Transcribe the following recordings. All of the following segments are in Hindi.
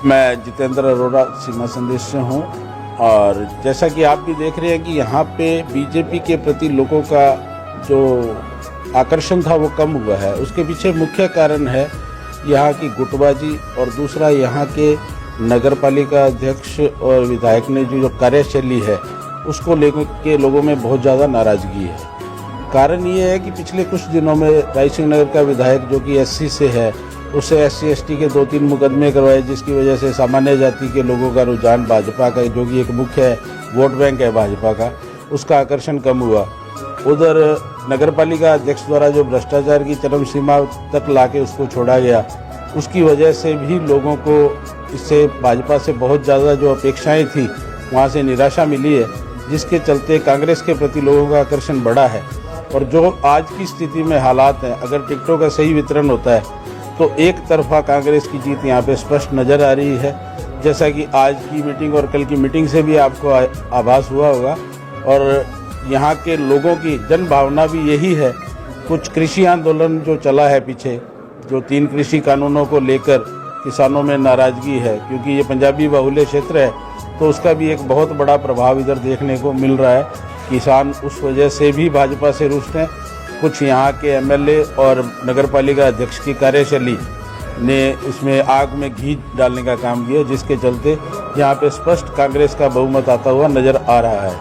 मैं जितेंद्र अरोड़ा सीमा संदेश से हूँ और जैसा कि आप भी देख रहे हैं कि यहाँ पे बीजेपी के प्रति लोगों का जो आकर्षण था वो कम हुआ है। उसके पीछे मुख्य कारण है यहाँ की गुटबाजी और दूसरा यहाँ के नगरपालिका अध्यक्ष और विधायक ने जो कार्यशैली है उसको लेकर के लोगों में बहुत ज़्यादा नाराज़गी है। कारण ये है कि पिछले कुछ दिनों में राय सिंह नगर का विधायक जो कि एससी से है उसे SC/ST के 2-3 मुकदमे करवाए, जिसकी वजह से सामान्य जाति के लोगों का रुझान भाजपा का, जो कि एक मुख्य वोट बैंक है भाजपा का, उसका आकर्षण कम हुआ। उधर नगरपालिका अध्यक्ष द्वारा जो भ्रष्टाचार की चरम सीमा तक लाके उसको छोड़ा गया, उसकी वजह से भी लोगों को इससे भाजपा से बहुत ज़्यादा जो अपेक्षाएं थी वहाँ से निराशा मिली है, जिसके चलते कांग्रेस के प्रति लोगों का आकर्षण बढ़ा है। और जो आज की स्थिति में हालात हैं, अगर टिकटों का सही वितरण होता है तो एक तरफा कांग्रेस की जीत यहाँ पे स्पष्ट नज़र आ रही है, जैसा कि आज की मीटिंग और कल की मीटिंग से भी आपको आभास हुआ होगा। और यहाँ के लोगों की जन भावना भी यही है। कुछ कृषि आंदोलन जो चला है पीछे, जो 3 कृषि कानूनों को लेकर किसानों में नाराज़गी है, क्योंकि ये पंजाबी बाहुल्य क्षेत्र है, तो उसका भी एक बहुत बड़ा प्रभाव इधर देखने को मिल रहा है। किसान उस वजह से भी भाजपा से रुष्ट हैं। कुछ यहाँ के MLA और नगरपालिका अध्यक्ष की कार्यशैली ने इसमें आग में घी डालने का काम किया, जिसके चलते यहाँ पे स्पष्ट कांग्रेस का बहुमत आता हुआ नज़र आ रहा है।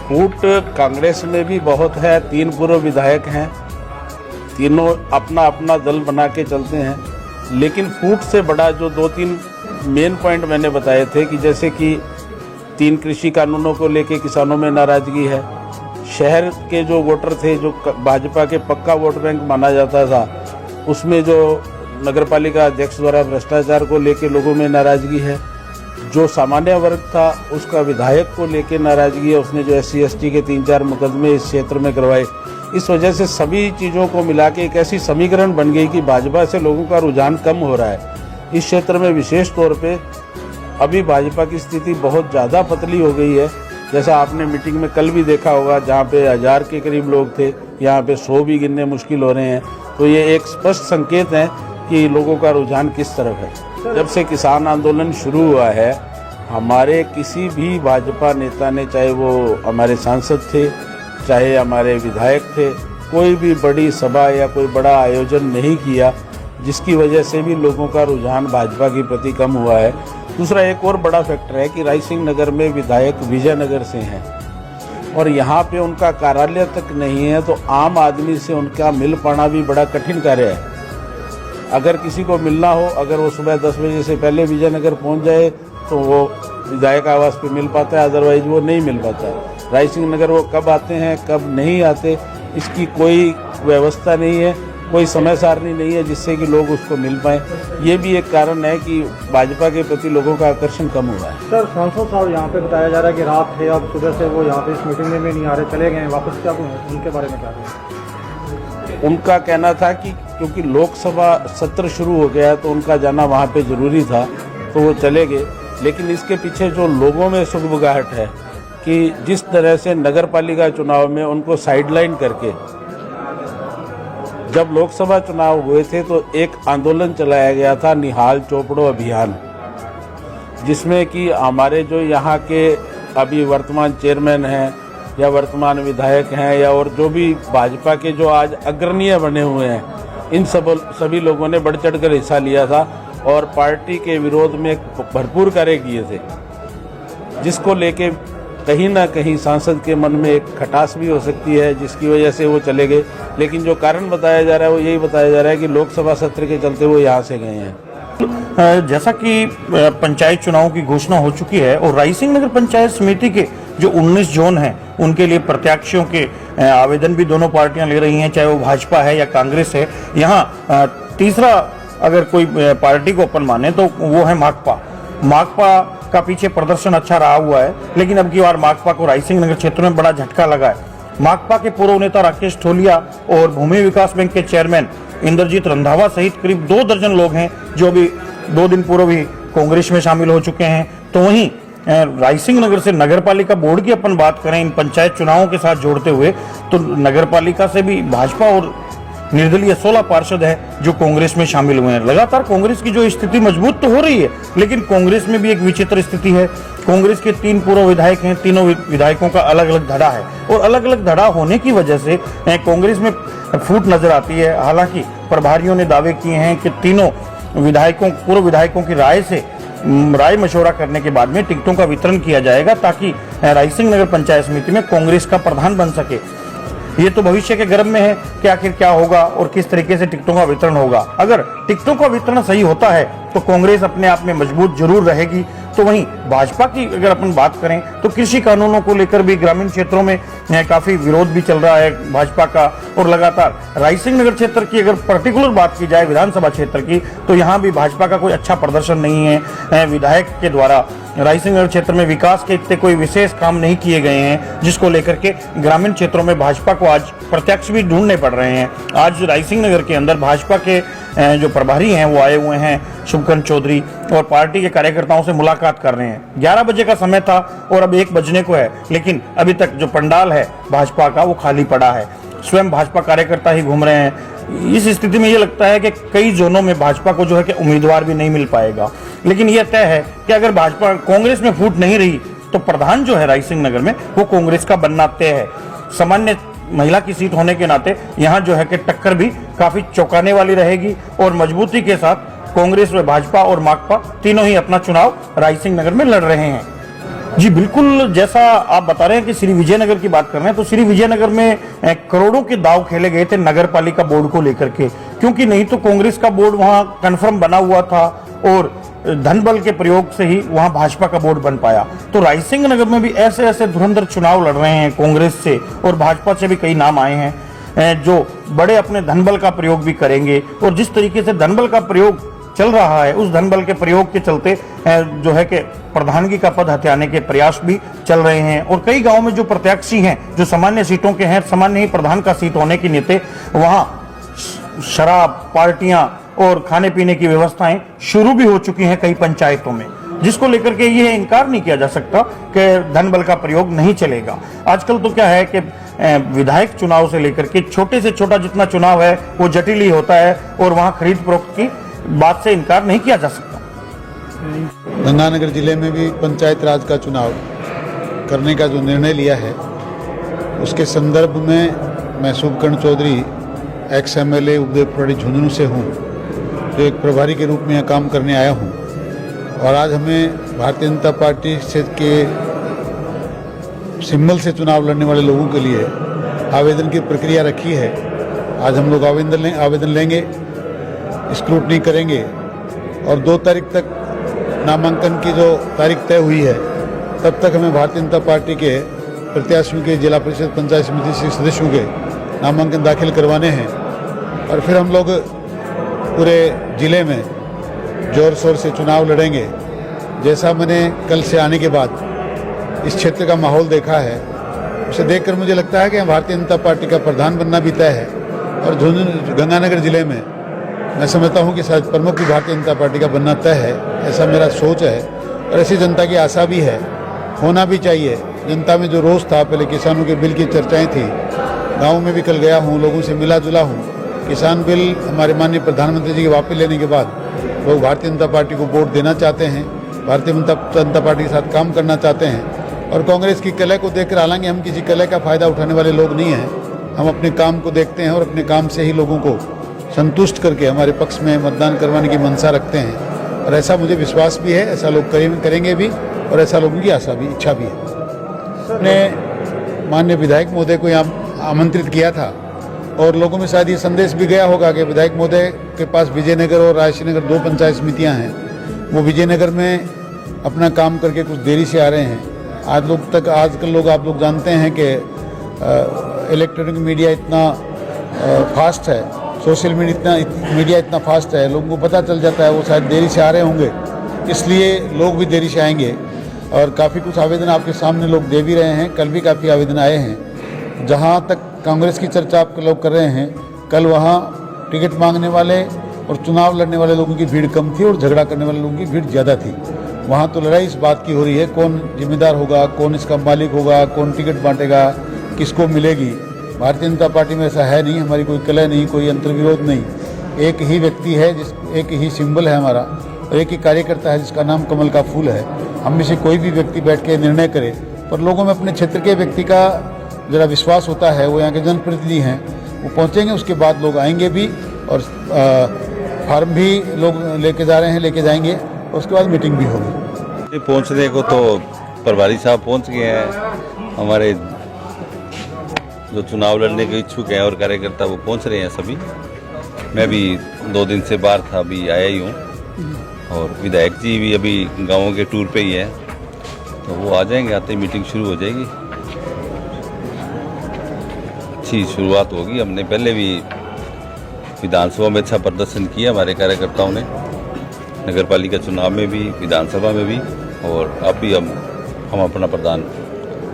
फूट कांग्रेस में भी बहुत है। 3 पूर्व विधायक हैं, तीनों अपना अपना दल बना के चलते हैं, लेकिन फूट से बड़ा जो 2-3 मेन पॉइंट मैंने बताए थे कि जैसे कि 3 कृषि कानूनों को लेके किसानों में नाराज़गी है। शहर के जो वोटर थे, जो भाजपा के पक्का वोट बैंक माना जाता था, उसमें जो नगरपालिका अध्यक्ष द्वारा भ्रष्टाचार को लेके लोगों में नाराज़गी है। जो सामान्य वर्ग था उसका विधायक को लेके नाराज़गी है, उसने जो SC/ST के 3-4 मुकदमे इस क्षेत्र में करवाए। इस वजह से सभी चीज़ों को मिला के एक ऐसी समीकरण बन गई कि भाजपा से लोगों का रुझान कम हो रहा है। इस क्षेत्र में विशेष तौर पे अभी भाजपा की स्थिति बहुत ज़्यादा पतली हो गई है। जैसा आपने मीटिंग में कल भी देखा होगा, जहाँ पे 1000 के करीब लोग थे, यहाँ पे 100 भी गिनने मुश्किल हो रहे हैं। तो ये एक स्पष्ट संकेत है कि लोगों का रुझान किस तरफ है। जब से किसान आंदोलन शुरू हुआ है, हमारे किसी भी भाजपा नेता ने, चाहे वो हमारे सांसद थे, चाहे हमारे विधायक थे, कोई भी बड़ी सभा या कोई बड़ा आयोजन नहीं किया, जिसकी वजह से भी लोगों का रुझान भाजपा के प्रति कम हुआ है। दूसरा एक और बड़ा फैक्टर है कि राय सिंह नगर में विधायक विजयनगर से हैं और यहाँ पे उनका कार्यालय तक नहीं है, तो आम आदमी से उनका मिल पाना भी बड़ा कठिन कार्य है। अगर किसी को मिलना हो, अगर वो सुबह 10 बजे से पहले विजयनगर पहुँच जाए तो वो विधायक आवास पे मिल पाता है, अदरवाइज वो नहीं मिल पाता है। राय सिंह नगर वो कब आते हैं कब नहीं आते, इसकी कोई व्यवस्था नहीं है, कोई समय सारणी नहीं है जिससे कि लोग उसको मिल पाएँ। ये भी एक कारण है कि भाजपा के प्रति लोगों का आकर्षण कम हुआ है। सर, सांसद साहब यहाँ पे बताया जा रहा है कि रात है, अब सुबह से वो यहाँ पे इस मीटिंग में नहीं आ रहे, चले गए हैं वापस। क्या उनके बारे में क्या है? उनका कहना था कि क्योंकि लोकसभा सत्र शुरू हो गया है तो उनका जाना वहाँ पे ज़रूरी था, तो वो चले गए। लेकिन इसके पीछे जो लोगों में सुगबुगाहट है कि जिस तरह से नगरपालिका चुनाव में उनको साइडलाइन करके, जब लोकसभा चुनाव हुए थे तो एक आंदोलन चलाया गया था, निहाल चोपड़ो अभियान, जिसमें कि हमारे जो यहाँ के अभी वर्तमान चेयरमैन हैं या वर्तमान विधायक हैं या और जो भी भाजपा के जो आज अग्रणीय बने हुए हैं, इन सभी लोगों ने बढ़ चढ़ कर हिस्सा लिया था और पार्टी के विरोध में भरपूर कार्य किए थे, जिसको लेके कहीं ना कहीं सांसद के मन में एक खटास भी हो सकती है, जिसकी वजह से वो चले गए। लेकिन जो कारण बताया जा रहा है वो यही बताया जा रहा है कि लोकसभा सत्र के चलते वो यहाँ से गए हैं। जैसा कि पंचायत चुनाव की घोषणा हो चुकी है और राय सिंह नगर पंचायत समिति के जो 19 जोन हैं उनके लिए प्रत्याशियों के आवेदन भी दोनों पार्टियां ले रही हैं, चाहे वो भाजपा है या कांग्रेस है। यहाँ तीसरा अगर कोई पार्टी को अपन माने तो वो है माकपा का पीछे प्रदर्शन अच्छा रहा हुआ है, लेकिन अब की बार माकपा को राय सिंह नगर क्षेत्र में बड़ा झटका लगा है। माकपा के पूर्व नेता राकेश ठोलिया और भूमि विकास बैंक के चेयरमैन इंद्रजीत रंधावा सहित करीब 2 दर्जन लोग हैं जो अभी 2 दिन पूर्व ही कांग्रेस में शामिल हो चुके हैं। तो वहीं राय सिंह नगर से नगरपालिका बोर्ड की अपन बात करें इन पंचायत चुनावों के साथ जोड़ते हुए, तो नगरपालिका से भी भाजपा और निर्दलीय 16 पार्षद हैं जो कांग्रेस में शामिल हुए हैं। लगातार कांग्रेस की जो स्थिति मजबूत तो हो रही है, लेकिन कांग्रेस में भी एक विचित्र स्थिति है। कांग्रेस के 3 पूर्व विधायक हैं, तीनों विधायकों का अलग अलग धड़ा है और अलग अलग धड़ा होने की वजह से कांग्रेस में फूट नजर आती है। हालांकि प्रभारियों ने दावे किए हैं कि तीनों पूर्व विधायकों की राय मशवरा करने के बाद में टिकटों का वितरण किया जाएगा ताकि रायसिंह नगर पंचायत समिति में कांग्रेस का प्रधान बन सके। ये तो भविष्य के गर्भ में है कि आखिर क्या होगा और किस तरीके से टिकटों का वितरण होगा। अगर टिकटों का वितरण सही होता है तो कांग्रेस अपने आप में मजबूत जरूर रहेगी। तो वहीं भाजपा की अगर अपन बात करें तो कृषि कानूनों को लेकर भी ग्रामीण क्षेत्रों में काफी विरोध भी चल रहा है भाजपा का। और लगातार रायसिंह नगर क्षेत्र की अगर पर्टिकुलर बात की जाए विधानसभा क्षेत्र की, तो यहाँ भी भाजपा का कोई अच्छा प्रदर्शन नहीं है। विधायक के द्वारा रायसिंह नगर क्षेत्र में विकास के इतने कोई विशेष काम नहीं किए गए हैं, जिसको लेकर के ग्रामीण क्षेत्रों में भाजपा को आज प्रत्यक्ष भी ढूंढने पड़ रहे हैं। आज रायसिंह नगर के अंदर भाजपा के जो प्रभारी हैं वो आए हुए हैं, शुभकरण चौधरी, और पार्टी के कार्यकर्ताओं से मुलाकात कर रहे हैं। 11 बजे का समय था और अब 1 बजने को है, लेकिन अभी तक जो पंडाल है भाजपा का वो खाली पड़ा है। स्वयं भाजपा कार्यकर्ता ही घूम रहे हैं। इस स्थिति में ये लगता है कि कई जोनों में भाजपा को जो है कि उम्मीदवार भी नहीं मिल पाएगा। लेकिन यह तय है कि अगर भाजपा कांग्रेस में फूट नहीं रही तो प्रधान जो है रायसिंह नगर में वो कांग्रेस का बनना तय है। सामान्य महिला की सीट होने के नाते यहाँ जो है कि टक्कर भी काफी चौंकाने वाली रहेगी और मजबूती के साथ कांग्रेस व भाजपा और माकपा तीनों ही अपना चुनाव रायसिंह नगर में लड़ रहे हैं। जी बिल्कुल, जैसा आप बता रहे हैं कि श्री विजयनगर की बात कर रहे हैं, तो श्री विजयनगर में करोड़ों के दाव खेले गए थे नगर पालिका बोर्ड को लेकर के, क्योंकि नहीं तो कांग्रेस का बोर्ड वहां कंफर्म बना हुआ था और धन बल के प्रयोग से ही वहां भाजपा का बोर्ड बन पाया। तो रायसिंह नगर में भी ऐसे ऐसे धुरंधर चुनाव लड़ रहे हैं कांग्रेस से, और भाजपा से भी कई नाम आए हैं जो बड़े अपने धनबल का प्रयोग भी करेंगे। और जिस तरीके से धनबल का प्रयोग चल रहा है, उस धनबल के प्रयोग के चलते जो है कि प्रधानगी का पद हथियाने के प्रयास भी चल रहे हैं। और कई गांव में जो प्रत्याशी हैं जो सामान्य सीटों के हैं, सामान्य ही प्रधान का सीट होने के नाते वहां शराब पार्टियां और खाने पीने की व्यवस्थाएं शुरू भी हो चुकी हैं कई पंचायतों में, जिसको लेकर के ये इनकार नहीं किया जा सकता कि धनबल का प्रयोग नहीं चलेगा। आजकल तो क्या है कि विधायक चुनाव से लेकर के छोटे से छोटा जितना चुनाव है वो जटिल ही होता है और वहां खरीद फरोख्त की बात से इनकार नहीं किया जा सकता। गंगानगर जिले में भी पंचायत राज का चुनाव करने का जो निर्णय लिया है, उसके संदर्भ में मैं शुभकरण चौधरी एक्स MLA उपदेव प्रड़ी झुंझुनू से हूँ, जो एक प्रभारी के रूप में यहाँ काम करने आया हूँ। और आज हमें भारतीय जनता पार्टी से के सिंबल से चुनाव लड़ने वाले लोगों के लिए आवेदन की प्रक्रिया रखी है। आज हम लोग आवेदन लेंगे, स्क्रूटनी करेंगे और 2 तारीख तक नामांकन की जो तारीख तय हुई है, तब तक हमें भारतीय जनता पार्टी के प्रत्याशियों के जिला परिषद पंचायत समिति से सदस्यों के नामांकन दाखिल करवाने हैं। और फिर हम लोग पूरे जिले में जोर शोर से चुनाव लड़ेंगे। जैसा मैंने कल से आने के बाद इस क्षेत्र का माहौल देखा है, उसे देखकर मुझे लगता है कि भारतीय जनता पार्टी का प्रधान बनना भी तय है। और गंगानगर जिले में मैं समझता हूं कि शायद प्रमुख भी भारतीय जनता पार्टी का बनना तय है, ऐसा मेरा सोच है। और ऐसी जनता की आशा भी है, होना भी चाहिए। जनता में जो रोष था, पहले किसानों के बिल की चर्चाएं थी, गाँव में भी कल गया हूँ, लोगों से मिला जुला हूँ। किसान बिल हमारे माननीय प्रधानमंत्री जी के वापस लेने के बाद लोग भारतीय जनता पार्टी को वोट देना चाहते हैं, भारतीय जनता पार्टी के साथ काम करना चाहते हैं। और कांग्रेस की कलह को देखकर, हालांकि हम किसी कलह का फायदा उठाने वाले लोग नहीं हैं, हम अपने काम को देखते हैं और अपने काम से ही लोगों को संतुष्ट करके हमारे पक्ष में मतदान करवाने की मंशा रखते हैं। और ऐसा मुझे विश्वास भी है, ऐसा लोग करेंगे भी और ऐसा लोगों की आशा भी, इच्छा भी है। हमने माननीय विधायक महोदय को यहाँ आमंत्रित किया था और लोगों में शायद ये संदेश भी गया होगा कि विधायक महोदय के पास विजयनगर और रायसिंह नगर 2 पंचायत समितियाँ हैं। वो विजयनगर में अपना काम करके कुछ देरी से आ रहे हैं। आजकल लोग आप लोग जानते हैं कि इलेक्ट्रॉनिक मीडिया इतना फास्ट है, सोशल मीडिया इतना फास्ट है, लोगों को पता चल जाता है। वो शायद देरी से आ रहे होंगे, इसलिए लोग भी देरी से आएंगे। और काफ़ी कुछ आवेदन आपके सामने लोग दे भी रहे हैं, कल भी काफ़ी आवेदन आए हैं। जहाँ तक कांग्रेस की चर्चा आप लोग कर रहे हैं, कल वहाँ टिकट मांगने वाले और चुनाव लड़ने वाले लोगों की भीड़ कम थी और झगड़ा करने वाले लोगों की भीड़ ज़्यादा थी। वहाँ तो लड़ाई इस बात की हो रही है, कौन जिम्मेदार होगा, कौन इसका मालिक होगा, कौन टिकट बांटेगा, किसको मिलेगी। भारतीय जनता पार्टी में ऐसा है नहीं, हमारी कोई कलह नहीं, कोई अंतर्विरोध नहीं। एक ही व्यक्ति है, एक ही सिंबल है हमारा, और एक ही कार्यकर्ता है जिसका नाम कमल का फूल है। हम में से कोई भी व्यक्ति बैठ के निर्णय करे, पर लोगों में अपने क्षेत्र के व्यक्ति का जरा विश्वास होता है, वो यहाँ के जनप्रतिनिधि हैं, वो पहुँचेंगे, उसके बाद लोग आएंगे भी, और फार्म भी लोग लेके जा रहे हैं, लेके जाएंगे, और उसके बाद मीटिंग भी होगी। पहुँचने को तो प्रभारी साहब पहुँच गए हैं, हमारे जो चुनाव लड़ने के इच्छुक हैं और कार्यकर्ता वो पहुँच रहे हैं सभी। मैं भी 2 दिन से बाहर था, अभी आया ही हूँ, और विधायक जी भी अभी गाँवों के टूर पे ही है, तो वो आ जाएंगे, आते ही मीटिंग शुरू हो जाएगी। अच्छी शुरुआत होगी। हमने पहले भी विधानसभा में अच्छा प्रदर्शन किया हमारे कार्यकर्ताओं ने, नगरपालिका चुनाव में भी, विधानसभा में भी, और अब भी हम अपना प्रदान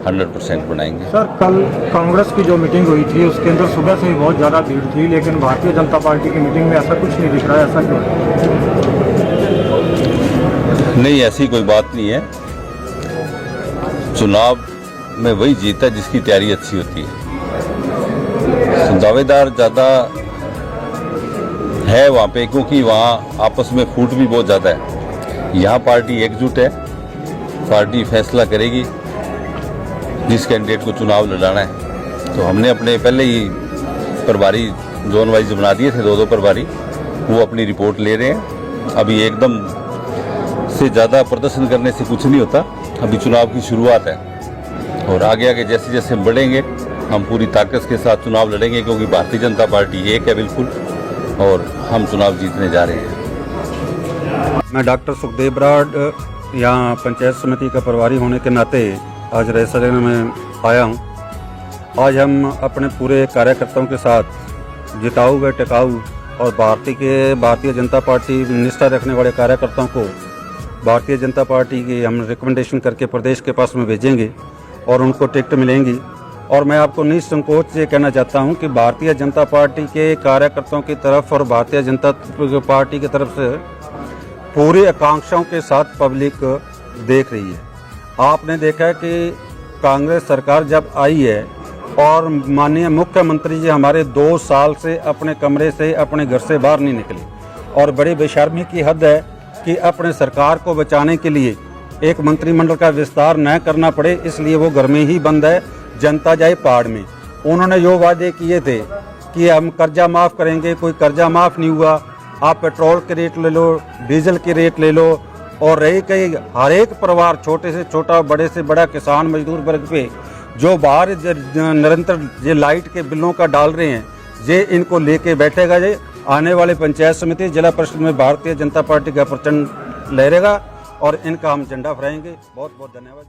100% बनाएंगे। सर, कल कांग्रेस की जो मीटिंग हुई थी उसके अंदर सुबह से ही बहुत ज़्यादा भीड़ थी, लेकिन भारतीय जनता पार्टी की मीटिंग में ऐसा कुछ नहीं दिख रहा है, ऐसा क्यों है? नहीं, ऐसी कोई बात नहीं है। चुनाव में वही जीता है जिसकी तैयारी अच्छी होती है। दावेदार ज़्यादा है वहाँ पे, क्योंकि वहाँ आपस में फूट भी बहुत ज़्यादा है। यहाँ पार्टी एकजुट है, पार्टी फैसला करेगी जिस कैंडिडेट को चुनाव लड़ाना है। तो हमने अपने पहले ही प्रभारी जोन वाइज बना दिए थे, 2-2 प्रभारी, वो अपनी रिपोर्ट ले रहे हैं। अभी एकदम से ज़्यादा प्रदर्शन करने से कुछ नहीं होता, अभी चुनाव की शुरुआत है, और आगे आगे जैसे जैसे हम बढ़ेंगे हम पूरी ताकत के साथ चुनाव लड़ेंगे, क्योंकि भारतीय जनता पार्टी एक है बिल्कुल, और हम चुनाव जीतने जा रहे हैं। मैं डॉक्टर सुखदेव बराड़, यहाँ पंचायत समिति का प्रभारी होने के नाते आज रैसर में आया हूँ। आज हम अपने पूरे कार्यकर्ताओं के साथ जिताऊ व टिकाऊ और भारतीय जनता पार्टी निष्ठा रखने वाले कार्यकर्ताओं को भारतीय जनता पार्टी की हम रिकमेंडेशन करके प्रदेश के पास में भेजेंगे और उनको टिकट मिलेंगी। और मैं आपको निसंकोच ये कहना चाहता हूं कि भारतीय जनता पार्टी के कार्यकर्ताओं की तरफ और भारतीय जनता पार्टी की तरफ से पूरी आकांक्षाओं के साथ पब्लिक देख रही है। आपने देखा है कि कांग्रेस सरकार जब आई है और माननीय मुख्यमंत्री जी हमारे 2 साल से अपने कमरे से, अपने घर से बाहर नहीं निकले, और बड़ी बेशर्मी की हद है कि अपने सरकार को बचाने के लिए एक मंत्रिमंडल का विस्तार न करना पड़े, इसलिए वो घर में ही बंद है, जनता जाए पहाड़ में। उन्होंने जो वादे किए थे कि हम कर्जा माफ़ करेंगे, कोई कर्जा माफ़ नहीं हुआ। आप पेट्रोल के रेट ले लो, डीजल के रेट ले लो, और रही कई हर एक परिवार, छोटे से छोटा, बड़े से बड़ा किसान, मजदूर वर्ग पे जो बाहर निरंतर ये लाइट के बिलों का डाल रहे हैं, ये इनको लेके बैठेगा। ये आने वाले पंचायत समिति, जिला परिषद में भारतीय जनता पार्टी का प्रचंड लहरेगा और इनका हम झंडा फहराएंगे। बहुत बहुत धन्यवाद।